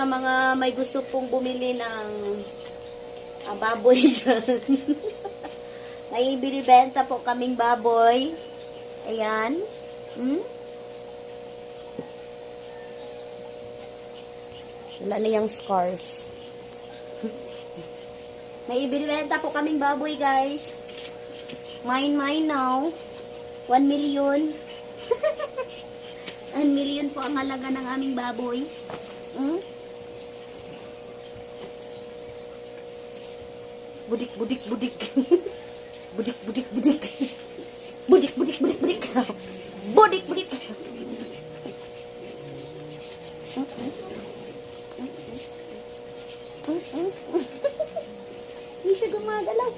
mga may gusto pong bumili ng baboy dyan. May binibenta po kaming baboy. Ayan. Wala na yung scars. May ibinibenta po kaming baboy, guys. Mine now. 1 million. 1 million po ang halaga ng aming baboy. Budik, budik, budik. Budik, budik, budik. Budik, budik, budik, budik. Budik, budik. Hindi siya gumagalaw.